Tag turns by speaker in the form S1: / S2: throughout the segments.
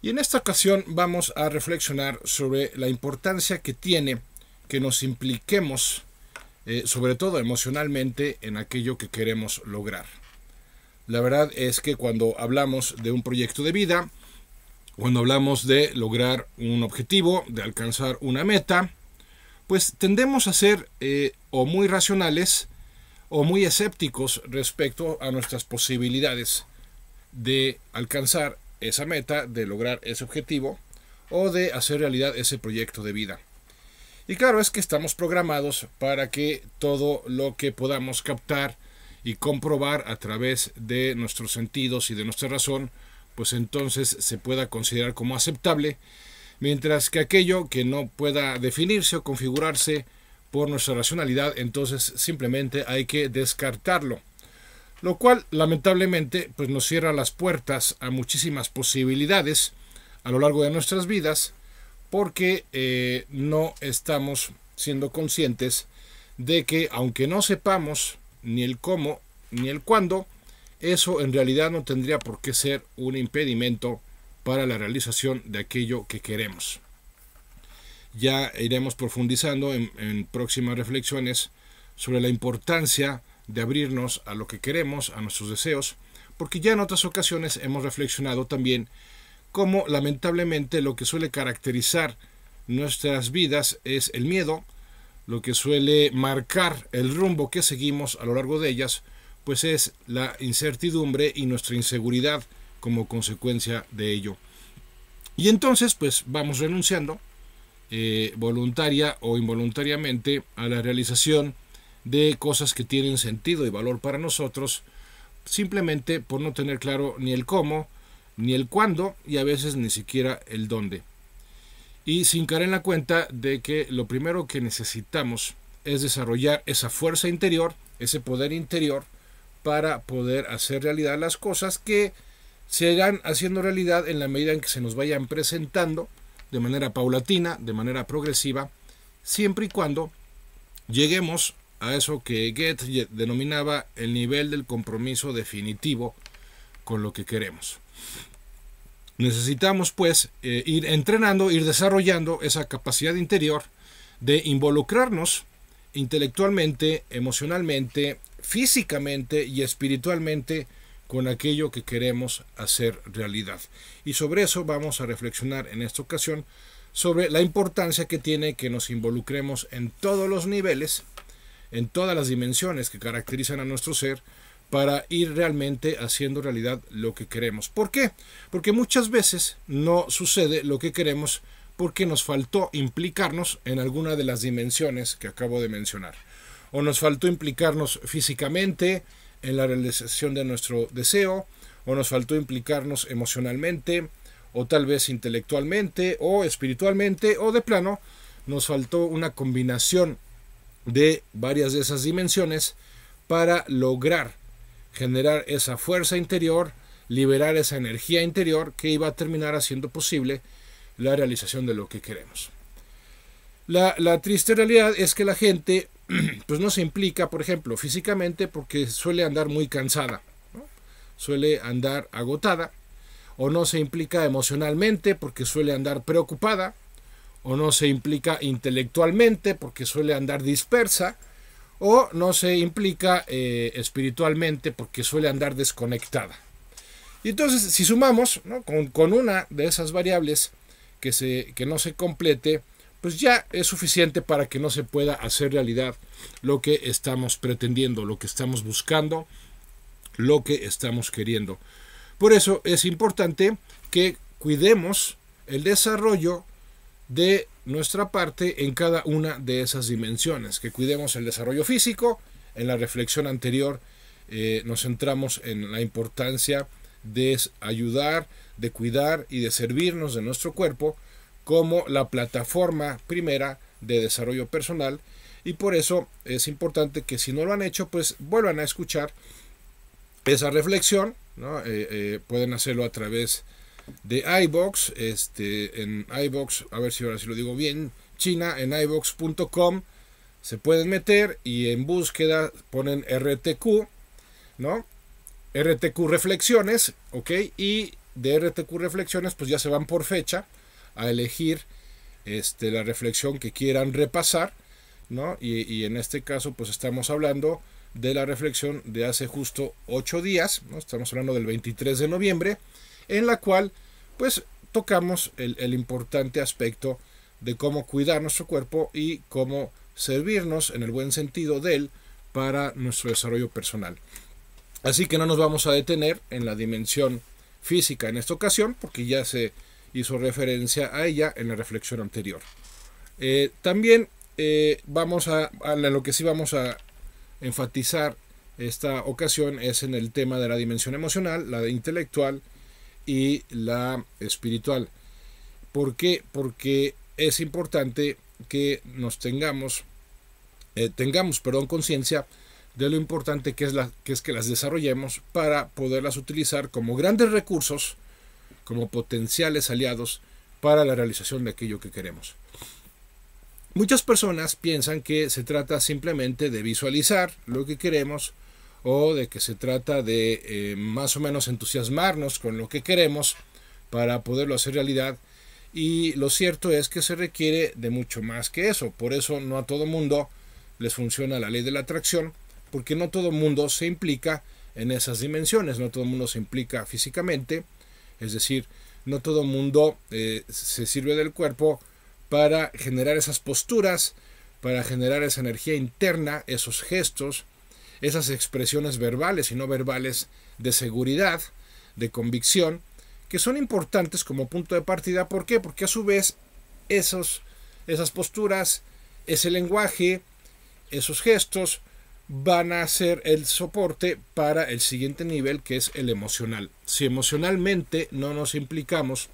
S1: Y en esta ocasión vamos a reflexionar sobre la importancia que tiene que nos impliquemos, sobre todo emocionalmente, en aquello que queremos lograr. La verdad es que cuando hablamos de un proyecto de vida, cuando hablamos de lograr un objetivo, de alcanzar una meta, pues tendemos a ser o muy racionales o muy escépticos respecto a nuestras posibilidades de alcanzar esa meta, de lograr ese objetivo o de hacer realidad ese proyecto de vida. Y claro, es que estamos programados para que todo lo que podamos captar y comprobar a través de nuestros sentidos y de nuestra razón, pues entonces se pueda considerar como aceptable, mientras que aquello que no pueda definirse o configurarse por nuestra racionalidad, entonces simplemente hay que descartarlo. Lo cual lamentablemente pues nos cierra las puertas a muchísimas posibilidades a lo largo de nuestras vidas, porque no estamos siendo conscientes de que aunque no sepamos ni el cómo ni el cuándo, eso en realidad no tendría por qué ser un impedimento para la realización de aquello que queremos. Ya iremos profundizando en próximas reflexiones sobre la importancia de abrirnos a lo que queremos, a nuestros deseos, porque ya en otras ocasiones hemos reflexionado también cómo lamentablemente lo que suele caracterizar nuestras vidas es el miedo, lo que suele marcar el rumbo que seguimos a lo largo de ellas, pues es la incertidumbre y nuestra inseguridad como consecuencia de ello. Y entonces pues vamos renunciando voluntaria o involuntariamente a la realización de cosas que tienen sentido y valor para nosotros, simplemente por no tener claro ni el cómo, ni el cuándo y a veces ni siquiera el dónde. Y sin caer en la cuenta de que lo primero que necesitamos es desarrollar esa fuerza interior, ese poder interior, para poder hacer realidad las cosas que se irán haciendo realidad en la medida en que se nos vayan presentando de manera paulatina, de manera progresiva, siempre y cuando lleguemos a eso que Goethe denominaba el nivel del compromiso definitivo con lo que queremos. Necesitamos pues ir entrenando, ir desarrollando esa capacidad interior de involucrarnos intelectualmente, emocionalmente, físicamente y espiritualmente con aquello que queremos hacer realidad. Y sobre eso vamos a reflexionar en esta ocasión, sobre la importancia que tiene que nos involucremos en todos los niveles, en todas las dimensiones que caracterizan a nuestro ser, para ir realmente haciendo realidad lo que queremos. ¿Por qué? Porque muchas veces no sucede lo que queremos porque nos faltó implicarnos en alguna de las dimensiones que acabo de mencionar. O nos faltó implicarnos físicamente en la realización de nuestro deseo, o nos faltó implicarnos emocionalmente, o tal vez intelectualmente, o espiritualmente, o de plano nos faltó una combinación de varias de esas dimensiones para lograr generar esa fuerza interior, liberar esa energía interior que iba a terminar haciendo posible la realización de lo que queremos. La triste realidad es que la gente pues no se implica, por ejemplo, físicamente porque suele andar muy cansada, ¿no? Suele andar agotada, o no se implica emocionalmente porque suele andar preocupada, o no se implica intelectualmente porque suele andar dispersa, o no se implica espiritualmente porque suele andar desconectada. Y entonces, si sumamos, ¿no?, con una de esas variables que no se complete, pues ya es suficiente para que no se pueda hacer realidad lo que estamos pretendiendo, lo que estamos buscando, lo que estamos queriendo. Por eso es importante que cuidemos el desarrollo de nuestra parte en cada una de esas dimensiones, que cuidemos el desarrollo físico. En la reflexión anterior nos centramos en la importancia de ayudar, de cuidar y de servirnos de nuestro cuerpo como la plataforma primera de desarrollo personal, y por eso es importante que si no lo han hecho, pues vuelvan a escuchar esa reflexión, ¿no? Pueden hacerlo a través de iVoox, en iVoox, a ver si ahora sí lo digo bien, China, en iVoox.com, se pueden meter y en búsqueda ponen RTQ, ¿no? RTQ Reflexiones, ¿ok? Y de RTQ Reflexiones pues ya se van por fecha a elegir la reflexión que quieran repasar, ¿no? Y en este caso pues estamos hablando de la reflexión de hace justo 8 días, ¿no? Estamos hablando del 23 de noviembre, en la cual pues tocamos el importante aspecto de cómo cuidar nuestro cuerpo y cómo servirnos en el buen sentido de él para nuestro desarrollo personal. Así que no nos vamos a detener en la dimensión física en esta ocasión, porque ya se hizo referencia a ella en la reflexión anterior. También vamos a lo que sí vamos a enfatizar esta ocasión es en el tema de la dimensión emocional, la intelectual y la espiritual. ¿Por qué? Porque es importante que nos tengamos conciencia de lo importante que es que las desarrollemos para poderlas utilizar como grandes recursos, como potenciales aliados para la realización de aquello que queremos. Muchas personas piensan que se trata simplemente de visualizar lo que queremos o de que se trata de más o menos entusiasmarnos con lo que queremos para poderlo hacer realidad, y lo cierto es que se requiere de mucho más que eso. Por eso no a todo mundo les funciona la ley de la atracción, porque no todo mundo se implica en esas dimensiones, no todo mundo se implica físicamente, es decir, no todo mundo se sirve del cuerpo para generar esas posturas, para generar esa energía interna, esos gestos, esas expresiones verbales y no verbales de seguridad, de convicción, que son importantes como punto de partida. ¿Por qué? Porque a su vez esas posturas, ese lenguaje, esos gestos van a ser el soporte para el siguiente nivel, que es el emocional. Si emocionalmente no nos implicamos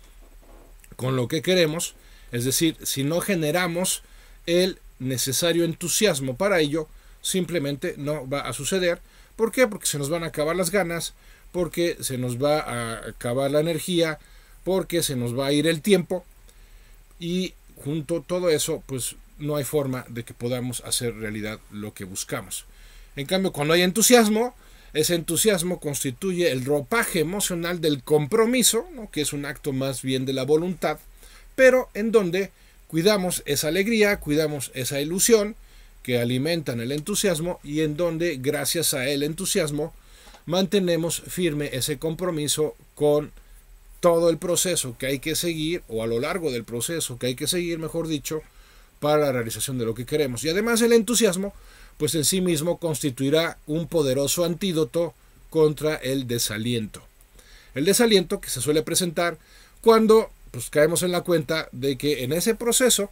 S1: con lo que queremos, es decir, si no generamos el necesario entusiasmo para ello, simplemente no va a suceder. ¿Por qué? Porque se nos van a acabar las ganas, porque se nos va a acabar la energía, porque se nos va a ir el tiempo, y junto a todo eso pues no hay forma de que podamos hacer realidad lo que buscamos. En cambio, cuando hay entusiasmo, ese entusiasmo constituye el ropaje emocional del compromiso, ¿no? Que es un acto más bien de la voluntad, pero en donde cuidamos esa alegría, cuidamos esa ilusión que alimentan el entusiasmo, y en donde gracias a el entusiasmo mantenemos firme ese compromiso con todo el proceso que hay que seguir, o a lo largo del proceso que hay que seguir, mejor dicho, para la realización de lo que queremos. Y además el entusiasmo pues en sí mismo constituirá un poderoso antídoto contra el desaliento. El desaliento que se suele presentar cuando pues caemos en la cuenta de que en ese proceso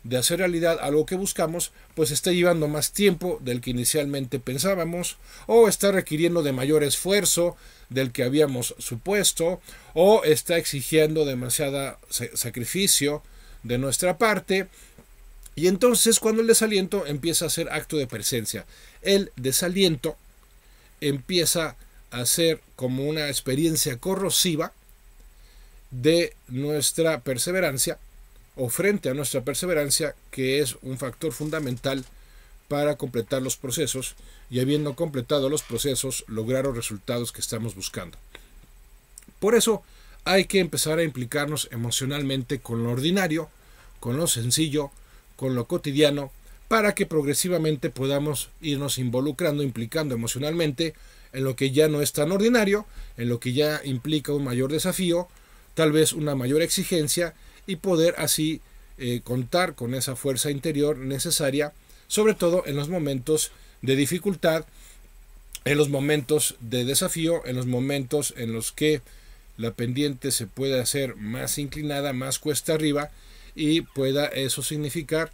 S1: de hacer realidad algo que buscamos, pues está llevando más tiempo del que inicialmente pensábamos, o está requiriendo de mayor esfuerzo del que habíamos supuesto, o está exigiendo demasiado sacrificio de nuestra parte. Y entonces cuando el desaliento empieza a ser acto de presencia, el desaliento empieza a ser como una experiencia corrosiva de nuestra perseverancia, o frente a nuestra perseverancia, que es un factor fundamental para completar los procesos, y habiendo completado los procesos lograr los resultados que estamos buscando. Por eso hay que empezar a implicarnos emocionalmente con lo ordinario, con lo sencillo, con lo cotidiano, para que progresivamente podamos irnos involucrando, implicando emocionalmente en lo que ya no es tan ordinario, en lo que ya implica un mayor desafío, tal vez una mayor exigencia, y poder así contar con esa fuerza interior necesaria, sobre todo en los momentos de dificultad, en los momentos de desafío, en los momentos en los que la pendiente se puede hacer más inclinada, más cuesta arriba, y pueda eso significar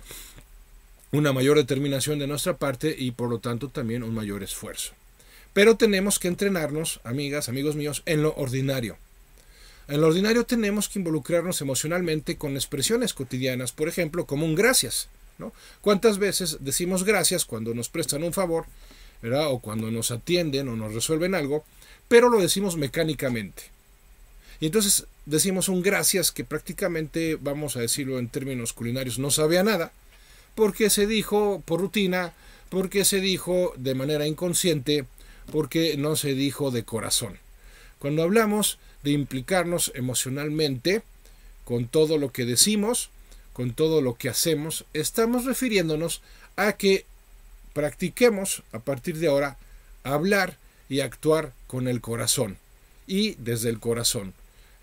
S1: una mayor determinación de nuestra parte y por lo tanto también un mayor esfuerzo. Pero tenemos que entrenarnos, amigas, amigos míos, en lo ordinario. En lo ordinario tenemos que involucrarnos emocionalmente con expresiones cotidianas, por ejemplo, como un gracias, ¿no? ¿Cuántas veces decimos gracias cuando nos prestan un favor, ¿verdad? O cuando nos atienden o nos resuelven algo, pero lo decimos mecánicamente? Y entonces decimos un gracias que prácticamente, vamos a decirlo en términos culinarios, no sabe a nada, porque se dijo por rutina, porque se dijo de manera inconsciente, porque no se dijo de corazón. Cuando hablamos de implicarnos emocionalmente con todo lo que decimos, con todo lo que hacemos. Estamos refiriéndonos a que practiquemos a partir de ahora hablar y actuar con el corazón y desde el corazón.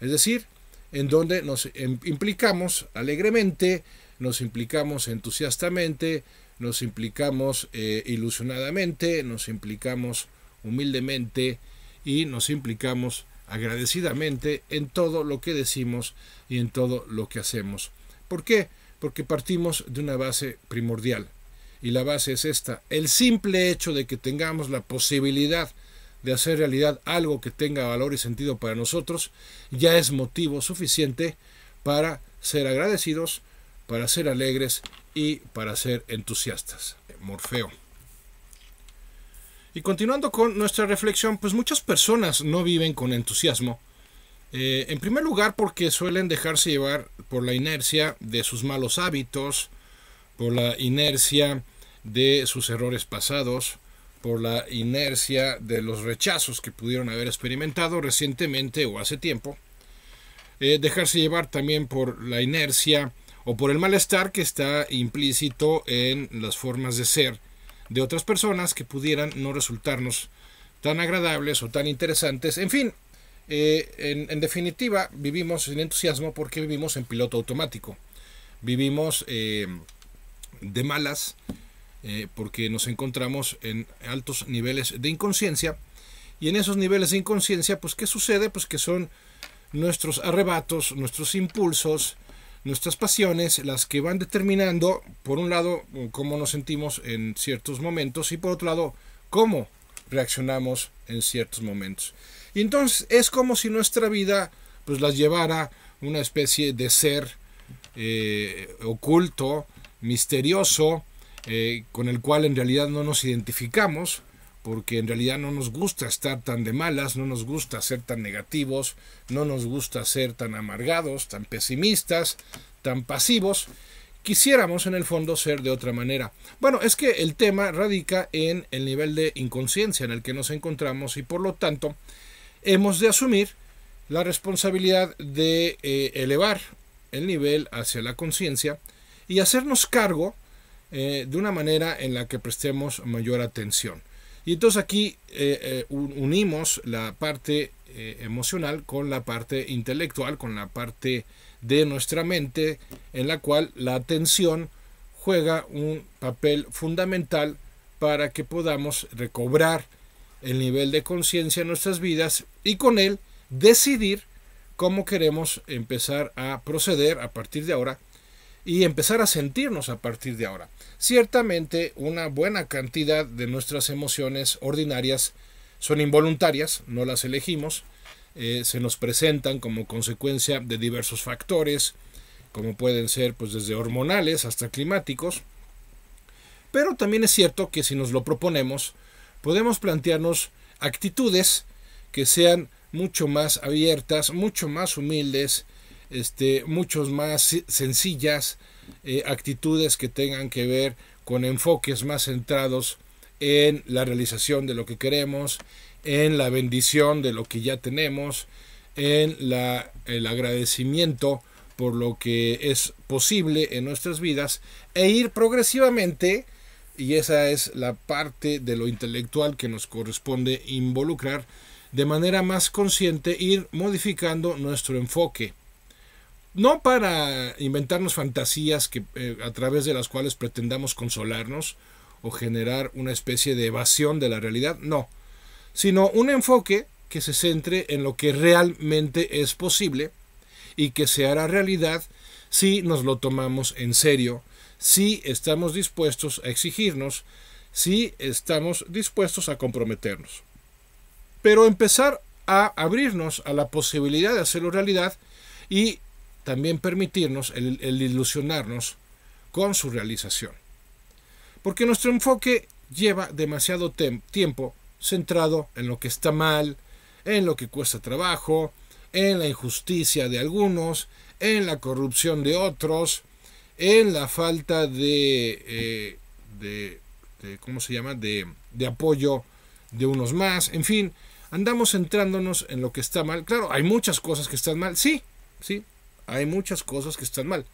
S1: Es decir, en donde nos implicamos alegremente, nos implicamos entusiastamente, nos implicamos ilusionadamente, nos implicamos humildemente y nos implicamos agradecidamente en todo lo que decimos y en todo lo que hacemos. ¿Por qué? Porque partimos de una base primordial. Y la base es esta: el simple hecho de que tengamos la posibilidad de hacer realidad algo que tenga valor y sentido para nosotros, ya es motivo suficiente para ser agradecidos, para ser alegres y para ser entusiastas. Morfeo. Y continuando con nuestra reflexión, pues muchas personas no viven con entusiasmo. En primer lugar, porque suelen dejarse llevar por la inercia de sus malos hábitos, por la inercia de sus errores pasados, por la inercia de los rechazos que pudieron haber experimentado recientemente o hace tiempo. Dejarse llevar también por la inercia o por el malestar que está implícito en las formas de ser de otras personas que pudieran no resultarnos tan agradables o tan interesantes. En fin, en definitiva, vivimos sin entusiasmo porque vivimos en piloto automático. Vivimos de malas porque nos encontramos en altos niveles de inconsciencia. Y en esos niveles de inconsciencia, pues ¿qué sucede? Pues que son nuestros arrebatos, nuestros impulsos, nuestras pasiones las que van determinando, por un lado, cómo nos sentimos en ciertos momentos y por otro lado, cómo reaccionamos en ciertos momentos. Y entonces es como si nuestra vida pues las llevara una especie de ser oculto, misterioso, con el cual en realidad no nos identificamos, porque en realidad no nos gusta estar tan de malas, no nos gusta ser tan negativos, no nos gusta ser tan amargados, tan pesimistas, tan pasivos. Quisiéramos en el fondo ser de otra manera. Bueno, es que el tema radica en el nivel de inconsciencia en el que nos encontramos y por lo tanto hemos de asumir la responsabilidad de elevar el nivel hacia la conciencia y hacernos cargo de una manera en la que prestemos mayor atención. Y entonces aquí unimos la parte emocional con la parte intelectual, con la parte de nuestra mente, en la cual la atención juega un papel fundamental para que podamos recobrar el nivel de conciencia en nuestras vidas y con él decidir cómo queremos empezar a proceder a partir de ahora y empezar a sentirnos a partir de ahora. Ciertamente una buena cantidad de nuestras emociones ordinarias son involuntarias, no las elegimos, se nos presentan como consecuencia de diversos factores, como pueden ser pues desde hormonales hasta climáticos, pero también es cierto que si nos lo proponemos, podemos plantearnos actitudes que sean mucho más abiertas, mucho más humildes, muchos más sencillas, actitudes que tengan que ver con enfoques más centrados en la realización de lo que queremos, en la bendición de lo que ya tenemos, en el agradecimiento por lo que es posible en nuestras vidas e ir progresivamente, y esa es la parte de lo intelectual que nos corresponde involucrar, de manera más consciente ir modificando nuestro enfoque. No para inventarnos fantasías a través de las cuales pretendamos consolarnos o generar una especie de evasión de la realidad, no, sino un enfoque que se centre en lo que realmente es posible y que se hará realidad si nos lo tomamos en serio, si estamos dispuestos a exigirnos, si estamos dispuestos a comprometernos. Pero empezar a abrirnos a la posibilidad de hacerlo realidad y también permitirnos el ilusionarnos con su realización. Porque nuestro enfoque lleva demasiado tiempo centrado en lo que está mal, en lo que cuesta trabajo, en la injusticia de algunos, en la corrupción de otros, en la falta de apoyo de unos más, en fin, andamos centrándonos en lo que está mal. Claro, hay muchas cosas que están mal, sí, hay muchas cosas que están mal.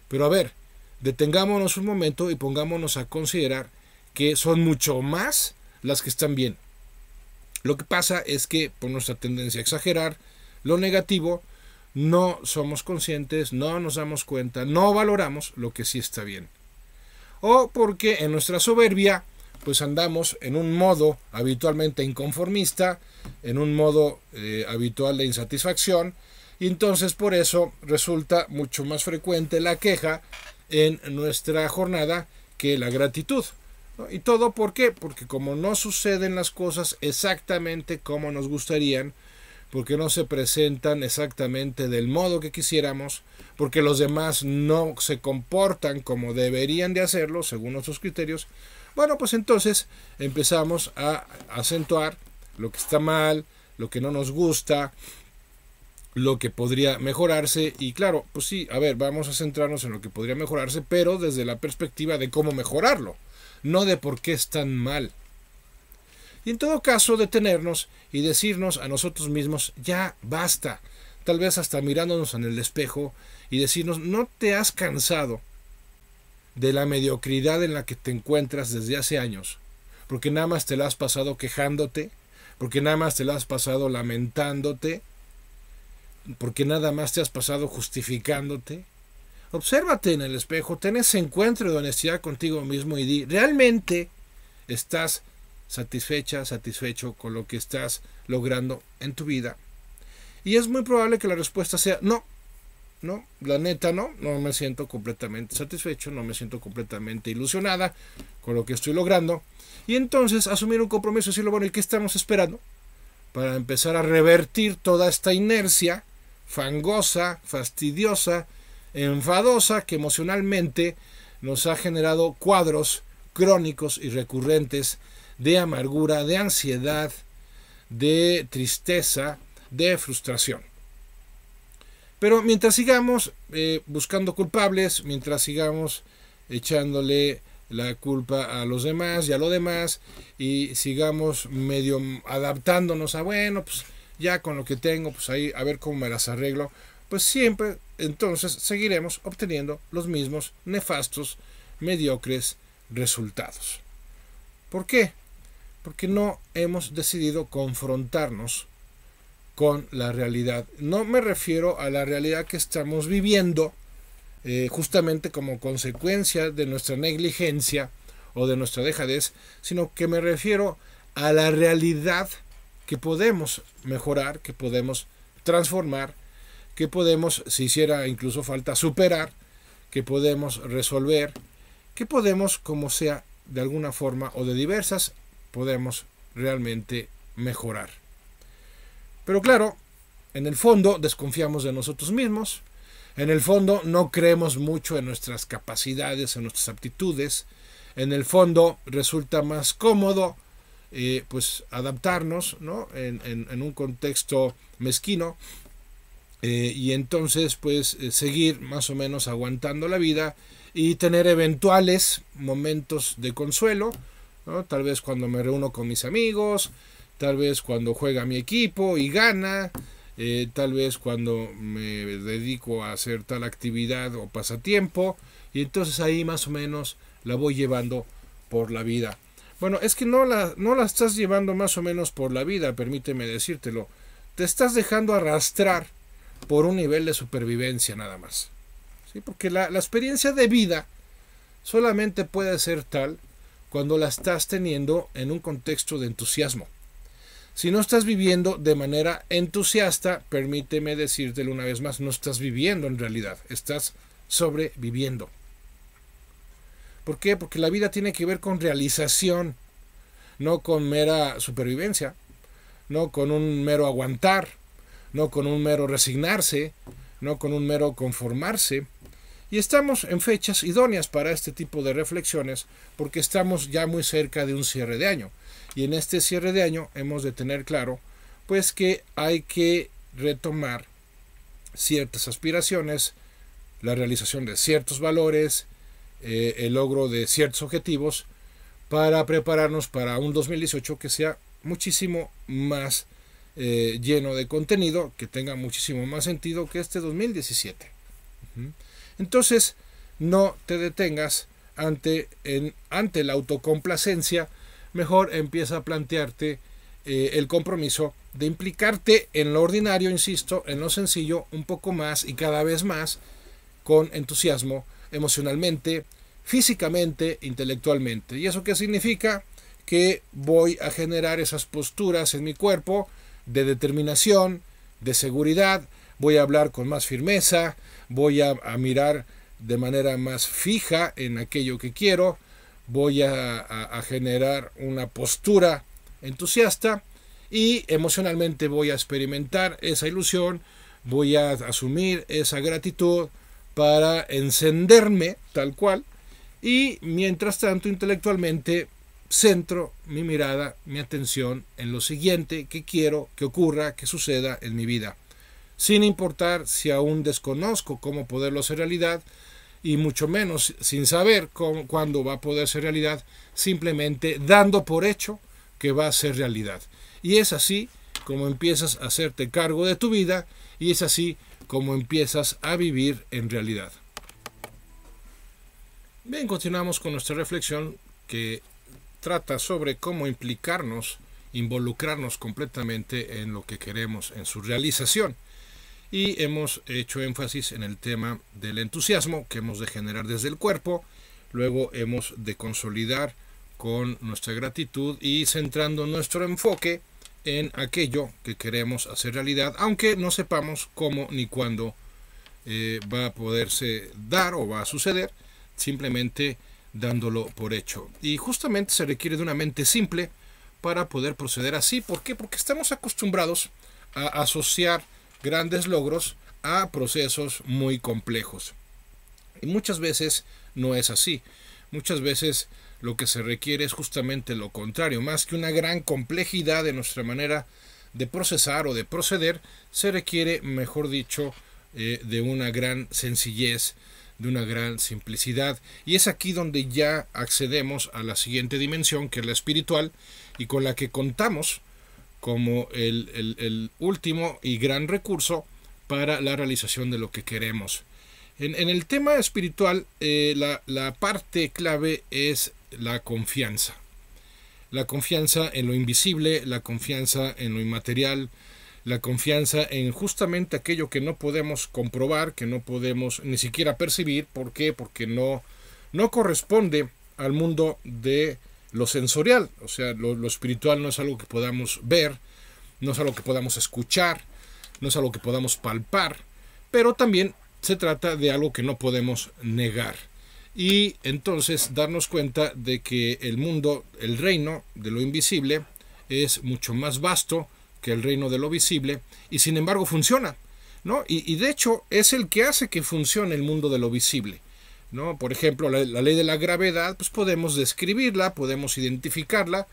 S1: Pero a ver, detengámonos un momento y pongámonos a considerar que son mucho más las que están bien. Lo que pasa es que por nuestra tendencia a exagerar lo negativo, no somos conscientes, no nos damos cuenta, no valoramos lo que sí está bien. O porque en nuestra soberbia pues andamos en un modo habitualmente inconformista, en un modo habitual de insatisfacción, y entonces por eso resulta mucho más frecuente la queja en nuestra jornada que la gratitud, ¿no? ¿Y todo por qué? Porque como no suceden las cosas exactamente como nos gustarían, porque no se presentan exactamente del modo que quisiéramos, porque los demás no se comportan como deberían de hacerlo según nuestros criterios, bueno, pues entonces empezamos a acentuar lo que está mal, lo que no nos gusta, lo que podría mejorarse. Y claro, pues sí, a ver, vamos a centrarnos en lo que podría mejorarse, pero desde la perspectiva de cómo mejorarlo, no de por qué es tan mal. Y en todo caso, detenernos y decirnos a nosotros mismos, ya basta, tal vez hasta mirándonos en el espejo y decirnos, ¿no te has cansado de la mediocridad en la que te encuentras desde hace años? Porque nada más te la has pasado quejándote, porque nada más te la has pasado lamentándote, porque nada más te has pasado justificándote. Obsérvate en el espejo, ten ese encuentro de honestidad contigo mismo y di, ¿realmente estás satisfecho con lo que estás logrando en tu vida? Y es muy probable que la respuesta sea no, la neta no me siento completamente satisfecho, no me siento completamente ilusionada con lo que estoy logrando. Y entonces asumir un compromiso y decirlo, bueno, ¿y qué estamos esperando para empezar a revertir toda esta inercia fangosa, fastidiosa, enfadosa que emocionalmente nos ha generado cuadros crónicos y recurrentes de amargura, de ansiedad, de tristeza, de frustración? Pero mientras sigamos buscando culpables, mientras sigamos echándole la culpa a los demás y a lo demás, y sigamos medio adaptándonos a, bueno, pues ya con lo que tengo, pues ahí a ver cómo me las arreglo, pues siempre entonces seguiremos obteniendo los mismos nefastos, mediocres resultados. ¿Por qué? Porque no hemos decidido confrontarnos con la realidad. No me refiero a la realidad que estamos viviendo justamente como consecuencia de nuestra negligencia o de nuestra dejadez, sino que me refiero a la realidad que podemos mejorar, que podemos transformar, que podemos, si hiciera incluso falta, superar, que podemos resolver, que podemos, como sea, de alguna forma o de diversas, podemos realmente mejorar. Pero claro, en el fondo desconfiamos de nosotros mismos, en el fondo no creemos mucho en nuestras capacidades, en nuestras aptitudes, en el fondo resulta más cómodo pues adaptarnos, ¿no? en un contexto mezquino, y entonces pues seguir más o menos aguantando la vida y tener eventuales momentos de consuelo, ¿no? Tal vez cuando me reúno con mis amigos, tal vez cuando juega mi equipo y gana, tal vez cuando me dedico a hacer tal actividad o pasatiempo, y entonces ahí más o menos la voy llevando por la vida. Bueno, es que no la estás llevando más o menos por la vida, permíteme decírtelo. Te estás dejando arrastrar por un nivel de supervivencia nada más. ¿Sí? Porque la experiencia de vida solamente puede ser tal cuando la estás teniendo en un contexto de entusiasmo. Si no estás viviendo de manera entusiasta, permíteme decírtelo una vez más, no estás viviendo en realidad, estás sobreviviendo. ¿Por qué? Porque la vida tiene que ver con realización, no con mera supervivencia, no con un mero aguantar, no con un mero resignarse, no con un mero conformarse. Y estamos en fechas idóneas para este tipo de reflexiones porque estamos ya muy cerca de un cierre de año. Y en este cierre de año hemos de tener claro pues que hay que retomar ciertas aspiraciones, la realización de ciertos valores, el logro de ciertos objetivos para prepararnos para un 2018 que sea muchísimo más lleno de contenido que tenga muchísimo más sentido que este 2017. Entonces, no te detengas ante la autocomplacencia, mejor empieza a plantearte el compromiso de implicarte en lo ordinario, insisto, en lo sencillo, un poco más y cada vez más, con entusiasmo, emocionalmente, físicamente, intelectualmente. ¿Y eso qué significa? Que voy a generar esas posturas en mi cuerpo de determinación, de seguridad, voy a hablar con más firmeza, voy a mirar de manera más fija en aquello que quiero, voy a generar una postura entusiasta y emocionalmente voy a experimentar esa ilusión, voy a asumir esa gratitud para encenderme tal cual, y mientras tanto intelectualmente centro mi mirada, mi atención en lo siguiente que quiero que ocurra, que suceda en mi vida, sin importar si aún desconozco cómo poderlo hacer realidad, y mucho menos sin saber cuándo va a poder ser realidad, simplemente dando por hecho que va a ser realidad. Y es así como empiezas a hacerte cargo de tu vida, y es así como empiezas a vivir en realidad. Bien, continuamos con nuestra reflexión que trata sobre cómo involucrarnos completamente en lo que queremos, en su realización. Y hemos hecho énfasis en el tema del entusiasmo que hemos de generar desde el cuerpo, luego hemos de consolidar con nuestra gratitud y centrando nuestro enfoque en aquello que queremos hacer realidad, aunque no sepamos cómo ni cuándo va a poderse dar o va a suceder, simplemente dándolo por hecho. Y justamente se requiere de una mente simple para poder proceder así. ¿Por qué? Porque estamos acostumbrados a asociar grandes logros a procesos muy complejos. Y muchas veces no es así. Muchas veces lo que se requiere es justamente lo contrario. Más que una gran complejidad de nuestra manera de procesar o de proceder, se requiere, mejor dicho, de una gran sencillez, de una gran simplicidad. Y es aquí donde ya accedemos a la siguiente dimensión, que es la espiritual, y con la que contamos como el último y gran recurso para la realización de lo que queremos. En el tema espiritual, la parte clave es la confianza. La confianza en lo invisible, la confianza en lo inmaterial, la confianza en justamente aquello que no podemos comprobar, que no podemos ni siquiera percibir. ¿Por qué? Porque no corresponde al mundo de lo sensorial. O sea, lo espiritual no es algo que podamos ver, no es algo que podamos escuchar, no es algo que podamos palpar, pero también se trata de algo que no podemos negar. Y entonces darnos cuenta de que el mundo, el reino de lo invisible, es mucho más vasto que el reino de lo visible, y sin embargo funciona, ¿no? Y de hecho es el que hace que funcione el mundo de lo visible, ¿no? Por ejemplo, la ley de la gravedad, pues podemos describirla, podemos identificarla,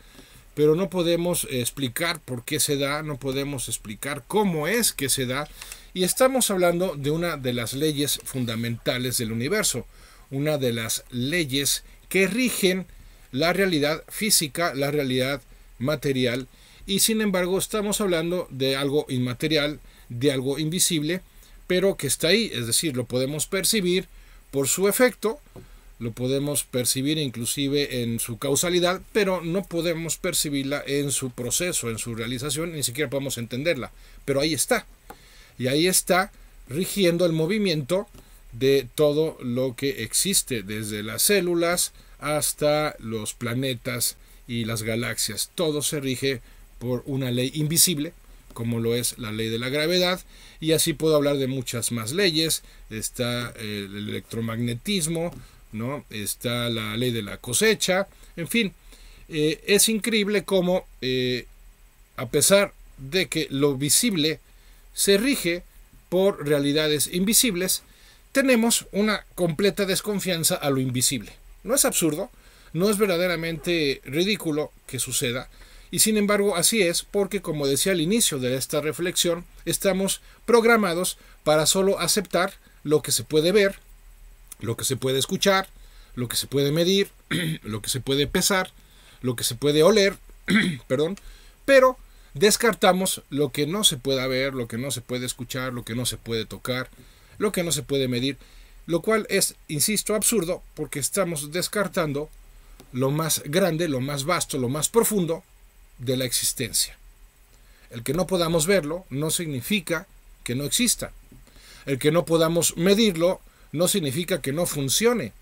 S1: pero no podemos explicar por qué se da, no podemos explicar cómo es que se da, y estamos hablando de una de las leyes fundamentales del universo, una de las leyes que rigen la realidad física, la realidad material, y sin embargo estamos hablando de algo inmaterial, de algo invisible, pero que está ahí, es decir, lo podemos percibir por su efecto, lo podemos percibir inclusive en su causalidad, pero no podemos percibirla en su proceso, en su realización, ni siquiera podemos entenderla, pero ahí está, y ahí está rigiendo el movimiento de todo lo que existe, desde las células hasta los planetas y las galaxias. Todo se rige por una ley invisible, como lo es la ley de la gravedad, y así puedo hablar de muchas más leyes. Está el electromagnetismo, ¿no? Está la ley de la cosecha, en fin, es increíble cómo a pesar de que lo visible se rige por realidades invisibles, tenemos una completa desconfianza a lo invisible. ¿No es absurdo? ¿No es verdaderamente ridículo que suceda? Y sin embargo así es, porque como decía al inicio de esta reflexión, estamos programados para solo aceptar lo que se puede ver, lo que se puede escuchar, lo que se puede medir, lo que se puede pesar, lo que se puede oler, perdón, pero descartamos lo que no se pueda ver, lo que no se puede escuchar, lo que no se puede tocar, lo que no se puede medir, lo cual es, insisto, absurdo, porque estamos descartando lo más grande, lo más vasto, lo más profundo de la existencia. El que no podamos verlo no significa que no exista. El que no podamos medirlo no significa que no funcione.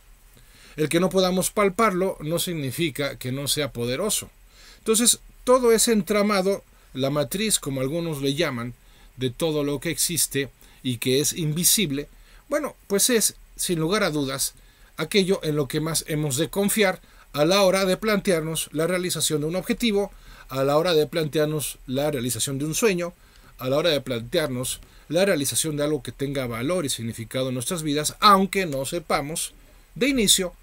S1: El que no podamos palparlo no significa que no sea poderoso. Entonces, todo ese entramado, la matriz, como algunos le llaman, de todo lo que existe y que es invisible, bueno, pues es, sin lugar a dudas, aquello en lo que más hemos de confiar a la hora de plantearnos la realización de un objetivo, a la hora de plantearnos la realización de un sueño, a la hora de plantearnos la realización de algo que tenga valor y significado en nuestras vidas, aunque no sepamos de inicio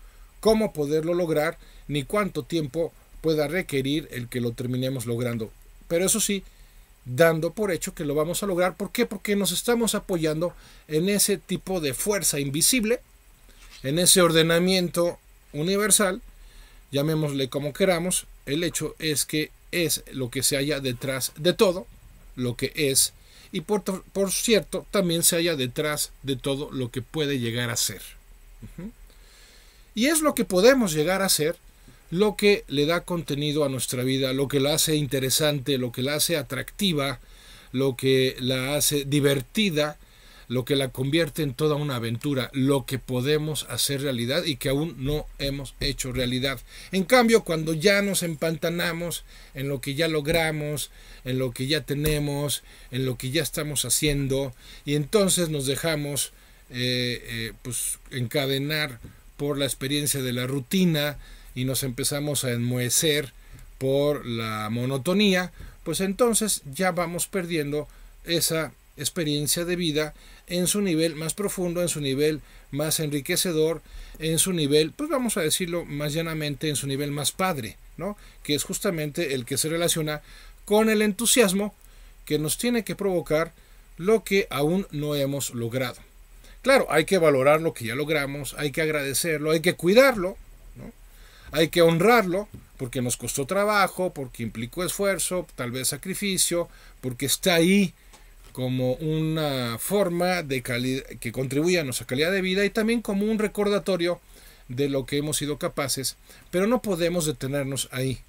S1: cómo poderlo lograr ni cuánto tiempo pueda requerir el que lo terminemos logrando. Pero eso sí, dando por hecho que lo vamos a lograr. ¿Por qué? Porque nos estamos apoyando en ese tipo de fuerza invisible, en ese ordenamiento universal, llamémosle como queramos. El hecho es que es lo que se halla detrás de todo lo que es, y por cierto, también se halla detrás de todo lo que puede llegar a ser. Y es lo que podemos llegar a ser lo que le da contenido a nuestra vida, lo que la hace interesante, lo que la hace atractiva, lo que la hace divertida, lo que la convierte en toda una aventura, lo que podemos hacer realidad y que aún no hemos hecho realidad. En cambio, cuando ya nos empantanamos en lo que ya logramos, en lo que ya tenemos, en lo que ya estamos haciendo, y entonces nos dejamos pues encadenar por la experiencia de la rutina y nos empezamos a enmohecer por la monotonía, pues entonces ya vamos perdiendo esa experiencia de vida en su nivel más profundo, en su nivel más enriquecedor, en su nivel, pues vamos a decirlo más llanamente, en su nivel más padre, ¿no? Que es justamente el que se relaciona con el entusiasmo que nos tiene que provocar lo que aún no hemos logrado. Claro, hay que valorar lo que ya logramos, hay que agradecerlo, hay que cuidarlo, ¿no? Hay que honrarlo, porque nos costó trabajo, porque implicó esfuerzo, tal vez sacrificio, porque está ahí como una forma de que contribuye a nuestra calidad de vida y también como un recordatorio de lo que hemos sido capaces, pero no podemos detenernos ahí.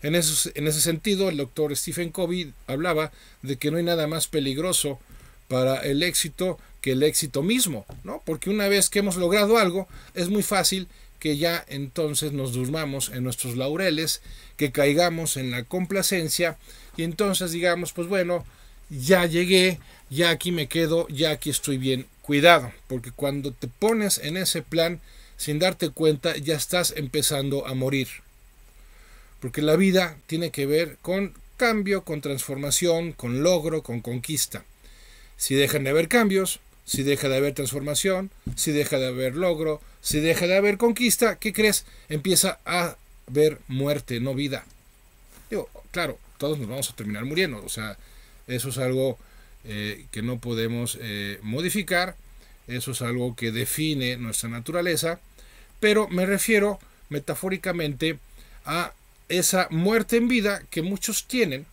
S1: En ese sentido, el doctor Stephen Covey hablaba de que no hay nada más peligroso para el éxito que el éxito mismo, ¿no? Porque una vez que hemos logrado algo, es muy fácil que ya entonces nos durmamos en nuestros laureles, que caigamos en la complacencia y entonces digamos, pues bueno, ya llegué, ya aquí me quedo, ya aquí estoy bien. Cuidado, porque cuando te pones en ese plan sin darte cuenta, ya estás empezando a morir. Porque la vida tiene que ver con cambio, con transformación, con logro, con conquista. Si dejan de haber cambios, si deja de haber transformación, si deja de haber logro, si deja de haber conquista, ¿qué crees? Empieza a haber muerte, no vida. Digo, claro, todos nos vamos a terminar muriendo, o sea, eso es algo que no podemos modificar, eso es algo que define nuestra naturaleza, pero me refiero metafóricamente a esa muerte en vida que muchos tienen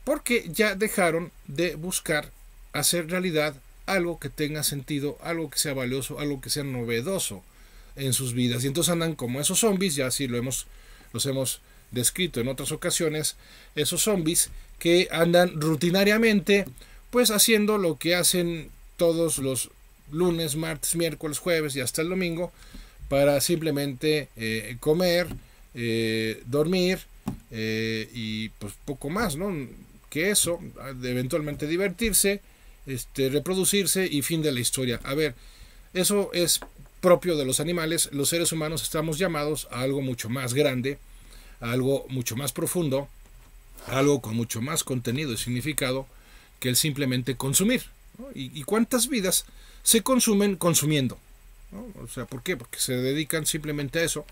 S1: porque ya dejaron de buscar hacer realidad algo que tenga sentido, algo que sea valioso, algo que sea novedoso en sus vidas. Y entonces andan como esos zombies, ya así los hemos descrito en otras ocasiones, esos zombies que andan rutinariamente pues haciendo lo que hacen todos los lunes, martes, miércoles, jueves y hasta el domingo para simplemente comer, dormir y pues poco más, ¿no? Que eso, eventualmente divertirse, reproducirse y fin de la historia. A ver, eso es propio de los animales. Los seres humanos estamos llamados a algo mucho más grande, a algo mucho más profundo, a algo con mucho más contenido y significado que el simplemente consumir, ¿no? ¿Y cuántas vidas se consumen consumiendo? ¿No? O sea, ¿por qué? Porque se dedican simplemente a eso,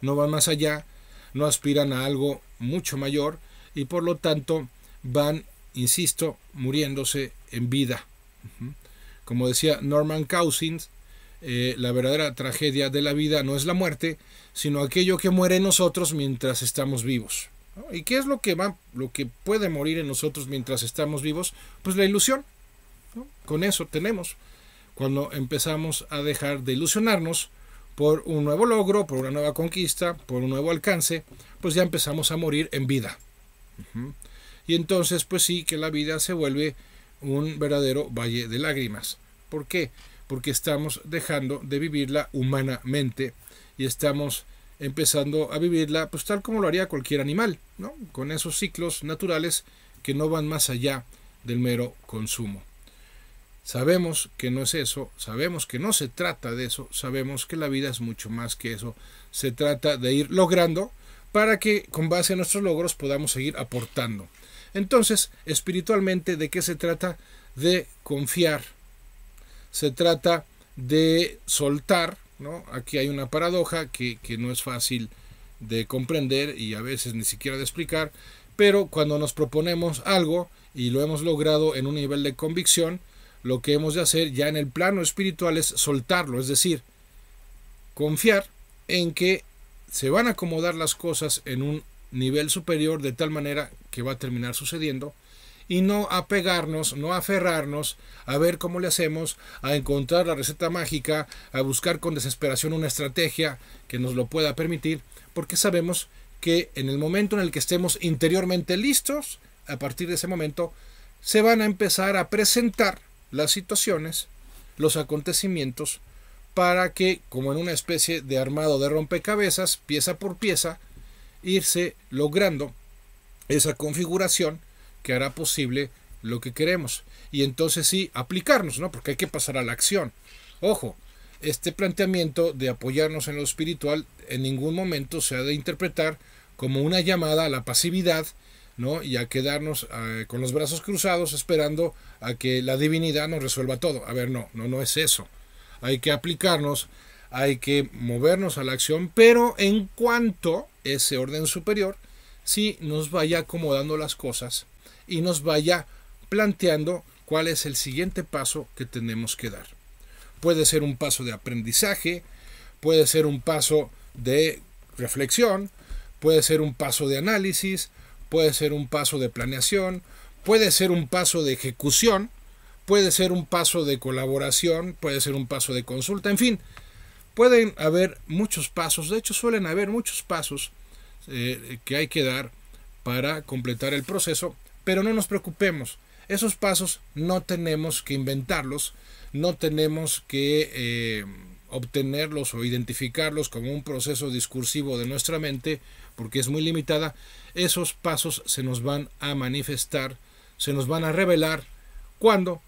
S1: no van más allá, no aspiran a algo mucho mayor y por lo tanto van, insisto, muriéndose en vida. Como decía Norman Cousins, la verdadera tragedia de la vida no es la muerte, sino aquello que muere en nosotros mientras estamos vivos. ¿no? ¿Y qué es lo que puede morir en nosotros mientras estamos vivos? Pues la ilusión, ¿no? Con eso tenemos. Cuando empezamos a dejar de ilusionarnos por un nuevo logro, por una nueva conquista, por un nuevo alcance, pues ya empezamos a morir en vida. Y entonces, pues sí, que la vida se vuelve un verdadero valle de lágrimas. ¿Por qué? Porque estamos dejando de vivirla humanamente y estamos empezando a vivirla pues tal como lo haría cualquier animal, ¿no? Con esos ciclos naturales que no van más allá del mero consumo. Sabemos que no es eso, sabemos que no se trata de eso, sabemos que la vida es mucho más que eso. Se trata de ir logrando para que con base en nuestros logros podamos seguir aportando. Entonces, espiritualmente, ¿de qué se trata? De confiar. Se trata de soltar, ¿no? Aquí hay una paradoja que no es fácil de comprender y a veces ni siquiera de explicar, pero cuando nos proponemos algo y lo hemos logrado en un nivel de convicción, lo que hemos de hacer ya en el plano espiritual es soltarlo, es decir, confiar en que se van a acomodar las cosas en un nivel superior de tal manera que va a terminar sucediendo y no apegarnos, no aferrarnos a ver cómo le hacemos, a encontrar la receta mágica, a buscar con desesperación una estrategia que nos lo pueda permitir, porque sabemos que en el momento en el que estemos interiormente listos, a partir de ese momento se van a empezar a presentar las situaciones, los acontecimientos, para que, como en una especie de armado de rompecabezas, pieza por pieza, irse logrando esa configuración que hará posible lo que queremos. Y entonces sí, aplicarnos, ¿no? Porque hay que pasar a la acción. Ojo, este planteamiento de apoyarnos en lo espiritual en ningún momento se ha de interpretar como una llamada a la pasividad, ¿no? Y a quedarnos con los brazos cruzados esperando a que la divinidad nos resuelva todo. A ver, no es eso. Hay que aplicarnos, hay que movernos a la acción, pero en cuanto ese orden superior sí nos vaya acomodando las cosas y nos vaya planteando cuál es el siguiente paso que tenemos que dar. Puede ser un paso de aprendizaje, puede ser un paso de reflexión, puede ser un paso de análisis, puede ser un paso de planeación, puede ser un paso de ejecución, puede ser un paso de colaboración, puede ser un paso de consulta, en fin, pueden haber muchos pasos, de hecho suelen haber muchos pasos que hay que dar para completar el proceso, pero no nos preocupemos, esos pasos no tenemos que inventarlos, no tenemos que obtenerlos o identificarlos como un proceso discursivo de nuestra mente, porque es muy limitada. Esos pasos se nos van a manifestar, se nos van a revelar cuando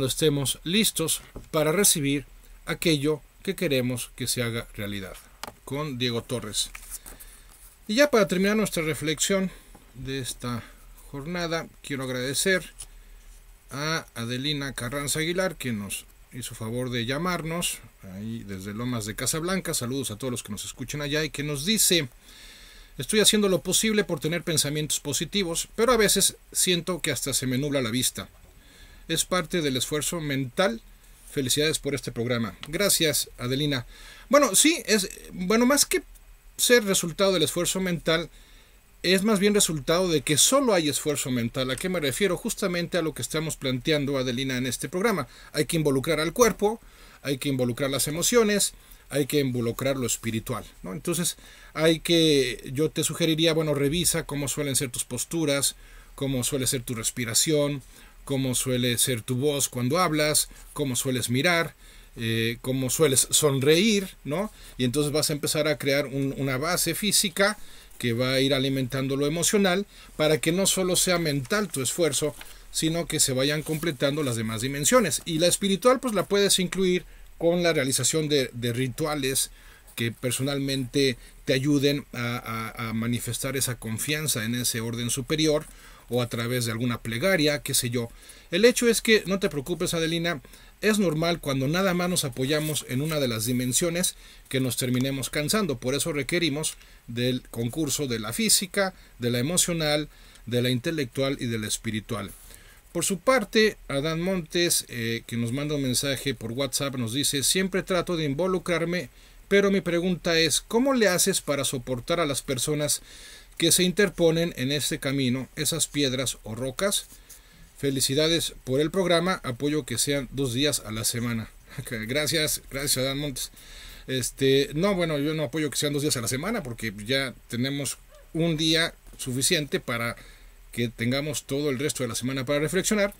S1: estemos listos para recibir aquello que queremos que se haga realidad. Con Diego Torres. Y ya para terminar nuestra reflexión de esta jornada, quiero agradecer a Adelina Carranza Aguilar, que nos hizo favor de llamarnos ahí desde Lomas de Casablanca. Saludos a todos los que nos escuchen allá, y que nos dice: estoy haciendo lo posible por tener pensamientos positivos, pero a veces siento que hasta se me nubla la vista. Es parte del esfuerzo mental. Felicidades por este programa. Gracias, Adelina. Bueno, sí, más que ser resultado del esfuerzo mental, es más bien resultado de que solo hay esfuerzo mental. ¿A qué me refiero? Justamente a lo que estamos planteando, Adelina, en este programa. Hay que involucrar al cuerpo, hay que involucrar las emociones, hay que involucrar lo espiritual, ¿no? Entonces, yo te sugeriría, revisa cómo suelen ser tus posturas, cómo suele ser tu respiración, cómo suele ser tu voz cuando hablas, cómo sueles mirar, cómo sueles sonreír, ¿no? Y entonces vas a empezar a crear una base física que va a ir alimentando lo emocional, para que no solo sea mental tu esfuerzo, sino que se vayan completando las demás dimensiones. Y la espiritual pues la puedes incluir con la realización de rituales que personalmente te ayuden a manifestar esa confianza en ese orden superior, o a través de alguna plegaria, qué sé yo. El hecho es que no te preocupes, Adelina, es normal cuando nada más nos apoyamos en una de las dimensiones que nos terminemos cansando. Por eso requerimos del concurso de la física, de la emocional, de la intelectual y de la espiritual. Por su parte, Adán Montes, que nos manda un mensaje por WhatsApp, nos dice: siempre trato de involucrarme, pero mi pregunta es, ¿cómo le haces para soportar a las personas que se interponen en este camino, esas piedras o rocas. Felicidades por el programa, apoyo que sean 2 días a la semana. Gracias Adán Montes. No, bueno, yo no apoyo que sean 2 días a la semana porque ya tenemos un día suficiente para que tengamos todo el resto de la semana para reflexionar.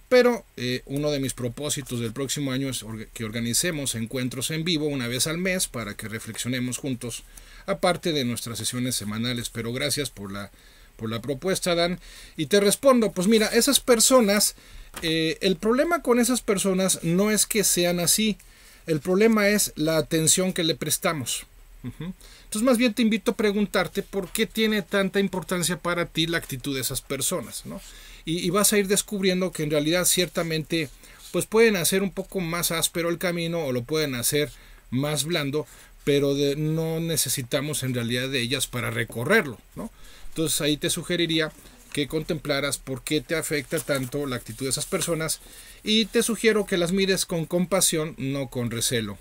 S1: Pero uno de mis propósitos del próximo año es que organicemos encuentros en vivo una vez al mes para que reflexionemos juntos, aparte de nuestras sesiones semanales. Pero gracias por la propuesta, Dan. Y te respondo, pues mira, esas personas, el problema con esas personas no es que sean así, el problema es la atención que le prestamos. Entonces más bien te invito a preguntarte por qué tiene tanta importancia para ti la actitud de esas personas, ¿no? Y vas a ir descubriendo que en realidad ciertamente pues pueden hacer un poco más áspero el camino o lo pueden hacer más blando, pero no necesitamos en realidad de ellas para recorrerlo, ¿no? Entonces ahí te sugeriría que contemplaras por qué te afecta tanto la actitud de esas personas y te sugiero que las mires con compasión, no con recelo.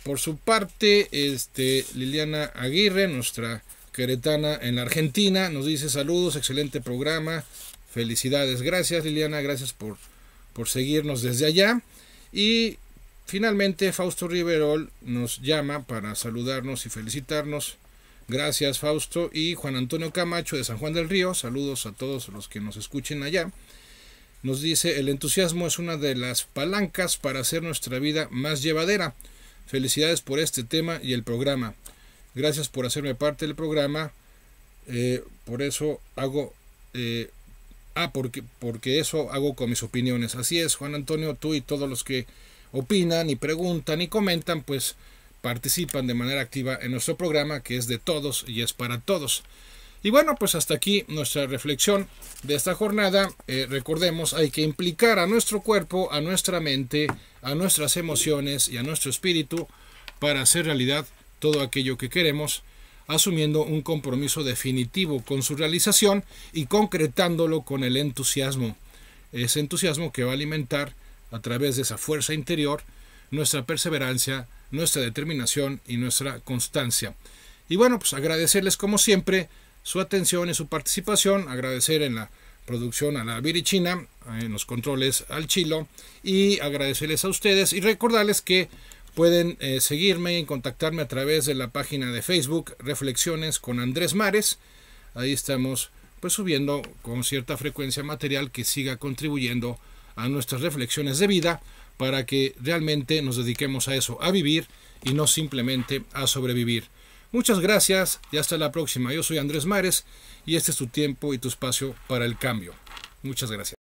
S1: Por su parte, Liliana Aguirre, nuestra queretana en la Argentina, nos dice saludos, excelente programa, felicidades. Gracias Liliana, gracias por seguirnos desde allá. Y finalmente Fausto Riverol nos llama para saludarnos y felicitarnos. Gracias Fausto. Y Juan Antonio Camacho de San Juan del Río, saludos a todos los que nos escuchen allá. Nos dice, el entusiasmo es una de las palancas para hacer nuestra vida más llevadera. Felicidades por este tema y el programa. Gracias por hacerme parte del programa. Por eso hago... porque eso hago con mis opiniones. Así es, Juan Antonio, tú y todos los que opinan y preguntan y comentan, pues participan de manera activa en nuestro programa, que es de todos y es para todos. Y bueno, pues hasta aquí nuestra reflexión de esta jornada. Recordemos, hay que implicar a nuestro cuerpo, a nuestra mente, a nuestras emociones y a nuestro espíritu para hacer realidad todo aquello que queremos, asumiendo un compromiso definitivo con su realización y concretándolo con el entusiasmo. Ese entusiasmo que va a alimentar a través de esa fuerza interior nuestra perseverancia, nuestra determinación y nuestra constancia. Y bueno, pues agradecerles como siempre su atención y su participación, agradecer en la producción a la Virichina, en los controles al Chilo, y agradecerles a ustedes y recordarles que pueden seguirme y contactarme a través de la página de Facebook Reflexiones con Andrés Mares. Ahí estamos pues subiendo con cierta frecuencia material que siga contribuyendo a nuestras reflexiones de vida para que realmente nos dediquemos a eso, a vivir y no simplemente a sobrevivir. Muchas gracias y hasta la próxima. Yo soy Andrés Mares y este es tu tiempo y tu espacio para el cambio. Muchas gracias.